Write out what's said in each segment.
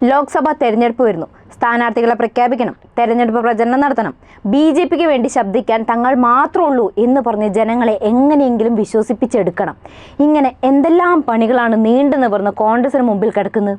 ലോക്സഭാ തെരഞ്ഞെടുപ്പ് വരുന്നു. സ്ഥാനാർത്ഥികളെ പ്രഖ്യാപിക്കണം, തെരഞ്ഞെടുപ്പ് പ്രചരണം നടത്തണം, BJPക്ക് വേണ്ടി ശബ്ദിക്കാൻ തങ്ങൾ മാത്രമുള്ളൂ എന്ന് പറഞ്ഞ് ജനങ്ങളെ എങ്ങനെയെങ്കിലും വിശ്വസിപ്പിച്ചെടുക്കണം. ഇങ്ങനെ എന്തെല്ലാം പണികളാണ് നീണ്ടു നിവർന്ന് കോൺഗ്രസിന് മുമ്പിൽ കിടക്കുന്നത്.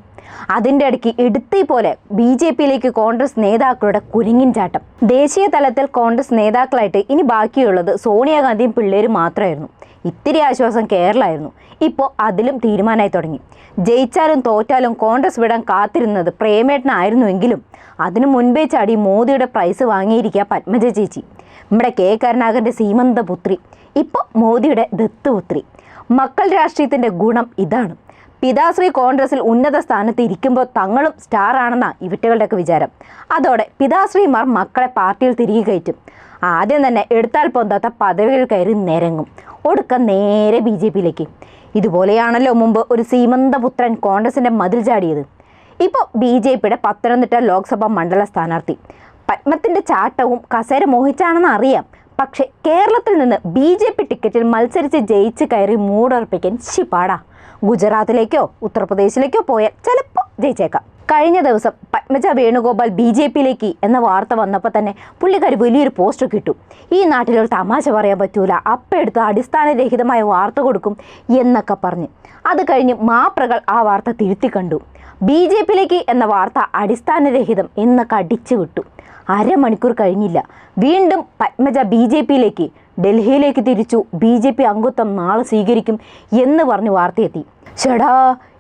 അതിൻ്റെ ഇടയ്ക്ക് ഇടുത്തി പോലെ BJPയിലേക്ക് കോൺഗ്രസ് നേതാക്കളുടെ കുരുങ്ങിൻ ചാട്ടം. ദേശീയ തലത്തിൽ കോൺഗ്രസ് നേതാക്കളായിട്ട് ഇനി ബാക്കിയുള്ളത് സോണിയാഗാന്ധിയും പിള്ളേരും മാത്രമായിരുന്നു. ഇത്തിരി ആശ്വാസം കേരളമായിരുന്നു. ഇപ്പോൾ അതിലും തീരുമാനമായി തുടങ്ങി. ജയിച്ചാലും തോറ്റാലും കോൺഗ്രസ് വിടാൻ കാത്തിരുന്നത് പ്രേമേട്ടനായിരുന്നുവെങ്കിലും അതിനു മുൻപേ ചാടി മോദിയുടെ പ്രൈസ് വാങ്ങിയിരിക്കുക പത്മജ ചേച്ചി, നമ്മുടെ കെ കരുണാകരൻ്റെ സീമന്ത പുത്രി, ഇപ്പോൾ മോദിയുടെ ദത്തുപുത്രി. മക്കൾ രാഷ്ട്രീയത്തിൻ്റെ ഗുണം ഇതാണ്. പിതാശ്രീ കോൺഗ്രസിൽ ഉന്നത സ്ഥാനത്ത് ഇരിക്കുമ്പോൾ തങ്ങളും സ്റ്റാർ ആണെന്നാണ് ഇവറ്റകളുടെയൊക്കെ വിചാരം. അതോടെ പിതാശ്രീമാർ മക്കളെ പാർട്ടിയിൽ തിരികെ കയറ്റും. ആദ്യം തന്നെ എടുത്താൽ പൊന്താത്ത പദവികൾ കയറി നിരങ്ങും. ഒടുക്കം നേരെ BJPയിലേക്ക്. ഇതുപോലെയാണല്ലോ മുമ്പ് ഒരു സീമന്തപുത്രൻ കോൺഗ്രസിൻ്റെ മതിൽ ചാടിയത്. ഇപ്പോൾ BJPയുടെ പത്തനംതിട്ട ലോക്സഭാ മണ്ഡല സ്ഥാനാർത്ഥി. പത്മത്തിൻ്റെ ചാട്ടവും കസേര മോഹിച്ചാണെന്ന് അറിയാം. പക്ഷേ കേരളത്തിൽ നിന്ന് BJP ടിക്കറ്റിൽ മത്സരിച്ച് ജയിച്ച് കയറി മൂടുറപ്പിക്കാൻ ശിപാടാ. ഗുജറാത്തിലേക്കോ ഉത്തർപ്രദേശിലേക്കോ പോയാൽ ചിലപ്പോൾ ജയിച്ചേക്കാം. കഴിഞ്ഞ ദിവസം പത്മജ വേണുഗോപാൽ BJPയിലേക്ക് എന്ന വാർത്ത വന്നപ്പോൾ തന്നെ പുള്ളിക്കാരി വലിയൊരു പോസ്റ്റ് കിട്ടും. ഈ നാട്ടിലൊരു തമാശ പറയാൻ പറ്റൂല, അപ്പെടുത്ത് അടിസ്ഥാനരഹിതമായ വാർത്ത കൊടുക്കും എന്നൊക്കെ പറഞ്ഞ്. അത് കഴിഞ്ഞ് മാപ്രകൾ ആ വാർത്ത തിരുത്തി കണ്ടു. BJPയിലേക്ക് എന്ന വാർത്ത അടിസ്ഥാനരഹിതം എന്നൊക്കെ അടിച്ചു വിട്ടു. അരമണിക്കൂർ കഴിഞ്ഞില്ല, വീണ്ടും പത്മജ BJPയിലേക്ക്, ഡൽഹിയിലേക്ക് തിരിച്ചു. BJP അംഗത്വം നാളെ സ്വീകരിക്കും എന്ന് പറഞ്ഞ് വാർത്തയെത്തി. ചേടാ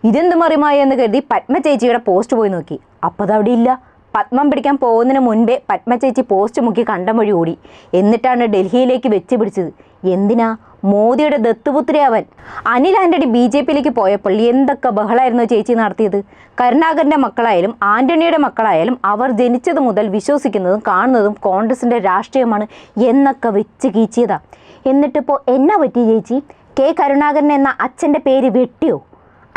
ഇതെന്ത് മറിമായി എന്ന് കരുതി പത്മ ചേച്ചിയുടെ പോസ്റ്റ് പോയി നോക്കി. അപ്പോൾ അതവിടെ ഇല്ല. പത്മം പിടിക്കാൻ പോകുന്നതിന് മുൻപേ പത്മ ചേച്ചി പോസ്റ്റ് മുക്കി കണ്ടം വഴി ഓടി. എന്നിട്ടാണ് ഡൽഹിയിലേക്ക് വെച്ച് പിടിച്ചത്. എന്തിനാ? മോദിയുടെ ദത്തുപുത്രിയാവൻ. അനിൽ ആൻ്റണി BJPയിലേക്ക് പോയപ്പോൾ എന്തൊക്കെ ബഹളമായിരുന്നു ചേച്ചി നടത്തിയത്. കരുണാകരൻ്റെ മക്കളായാലും ആൻ്റണിയുടെ മക്കളായാലും അവർ ജനിച്ചത് മുതൽ വിശ്വസിക്കുന്നതും കാണുന്നതും കോൺഗ്രസിൻ്റെ രാഷ്ട്രീയമാണ് എന്നൊക്കെ വെച്ച് കീച്ചിയതാ. എന്നിട്ടിപ്പോൾ എന്നാ പറ്റി ചേച്ചി? കെ കരുണാകരൻ എന്ന അച്ഛൻ്റെ പേര് വെട്ടിയോ?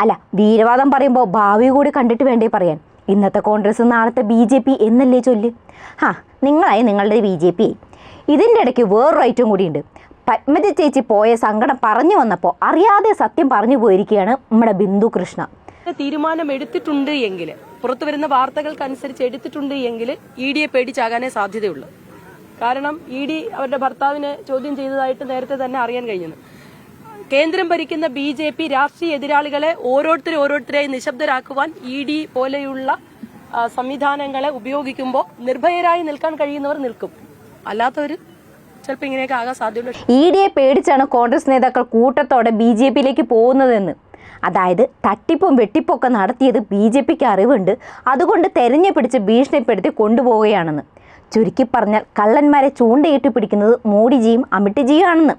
അല്ല, വീരവാദം പറയുമ്പോൾ ഭാവി കൂടി കണ്ടിട്ട് വേണ്ടേ പറയാൻ. ഇന്നത്തെ കോൺഗ്രസ് നാളത്തെ BJP എന്നല്ലേ ചൊല്ല്. നിങ്ങളായി നിങ്ങളുടെ BJP. ഇതിൻ്റെ ഇടയ്ക്ക് വേറൊരു ഐറ്റം കൂടിയുണ്ട്. പത്മജ ചേച്ചി പോയ സങ്കടം പറഞ്ഞു വന്നപ്പോൾ അറിയാതെ സത്യം പറഞ്ഞു പോയിരിക്കുകയാണ് നമ്മുടെ ബിന്ദു കൃഷ്ണ. തീരുമാനം എടുത്തിട്ടുണ്ട് എങ്കിൽ, പുറത്തു വരുന്ന വാർത്തകൾക്കനുസരിച്ച് എടുത്തിട്ടുണ്ട് എങ്കിൽ EDയെ പേടിച്ചാകാനേ സാധ്യതയുള്ളൂ. കാരണം ED അവരുടെ ഭർത്താവിനെ ചോദ്യം ചെയ്തതായിട്ട് നേരത്തെ തന്നെ അറിയാൻ കഴിഞ്ഞു. കേന്ദ്രം ഭരിക്കുന്ന BJP രാഷ്ട്രീയ എതിരാളികളെ ഓരോരുത്തരായി നിശബ്ദരാക്കുവാൻ ED പോലെയുള്ള സംവിധാനങ്ങളെ ഉപയോഗിക്കുമ്പോൾ നിർഭയരായി നിൽക്കാൻ കഴിയുന്നവർ നിൽക്കും, അല്ലാത്തവർ ചിലപ്പോൾ ഇങ്ങനെയൊക്കെ ആകാൻ സാധ്യതയുള്ളൂ. EDയെ പേടിച്ചാണ് കോൺഗ്രസ് നേതാക്കൾ കൂട്ടത്തോടെ BJPയിലേക്ക് പോകുന്നതെന്ന്. അതായത് തട്ടിപ്പും വെട്ടിപ്പൊക്കെ നടത്തിയത് BJPക്ക് അറിവുണ്ട്. അതുകൊണ്ട് തെരഞ്ഞെടുപ്പിടിച്ച് ഭീഷണിപ്പെടുത്തി കൊണ്ടുപോവുകയാണെന്ന്. ചുരുക്കി പറഞ്ഞാൽ കള്ളന്മാരെ ചൂണ്ടയിട്ട് പിടിക്കുന്നത് മോഡിജിയും അമിത്ജിയും ആണെന്ന്.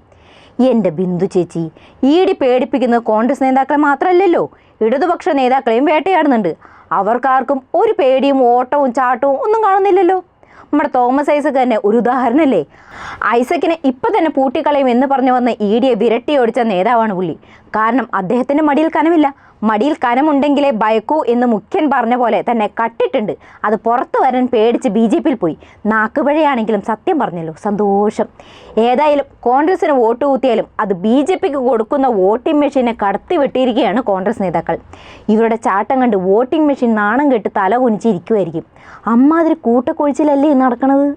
എൻ്റെ ബിന്ദു ചേച്ചി, ED പേടിപ്പിക്കുന്നത് കോൺഗ്രസ് നേതാക്കളെ മാത്രമല്ലല്ലോ, ഇടതുപക്ഷ നേതാക്കളെയും വേട്ടയാടുന്നുണ്ട്. അവർക്കാർക്കും ഒരു പേടിയും ഓട്ടവും ചാട്ടവും ഒന്നും കാണുന്നില്ലല്ലോ. നമ്മുടെ തോമസ് ഐസക് തന്നെ ഒരു ഉദാഹരണമല്ലേ. ഐസക്കിനെ ഇപ്പം തന്നെ പൂട്ടിക്കളയും എന്ന് പറഞ്ഞു വന്ന EDയെ വിരട്ടി ഓടിച്ച നേതാവാണ് പുള്ളി. കാരണം അദ്ദേഹത്തിൻ്റെ മടിയിൽ കനമില്ല. മടിയിൽ കനമുണ്ടെങ്കിലേ ഭയക്കൂ എന്ന് മുഖ്യൻ പറഞ്ഞ പോലെ തന്നെ കട്ടിട്ടുണ്ട്. അത് പുറത്തു വരാൻ പേടിച്ച് BJPയിൽ പോയി. നാക്കുപഴയാണെങ്കിലും സത്യം പറഞ്ഞല്ലോ, സന്തോഷം. ഏതായാലും കോൺഗ്രസിന് വോട്ട് കൂത്തിയാലും അത് BJPക്ക് കൊടുക്കുന്ന വോട്ടിംഗ് മെഷീനെ കടത്തി വെട്ടിയിരിക്കുകയാണ് കോൺഗ്രസ് നേതാക്കൾ. ഇവരുടെ ചാട്ടം കണ്ട് വോട്ടിംഗ് മെഷീൻ നാണം കെട്ട് തല കുനിച്ചിരിക്കുമായിരിക്കും. അമ്മാതിരി കൂട്ടക്കൊഴിച്ചിലല്ലേ നടക്കണത്.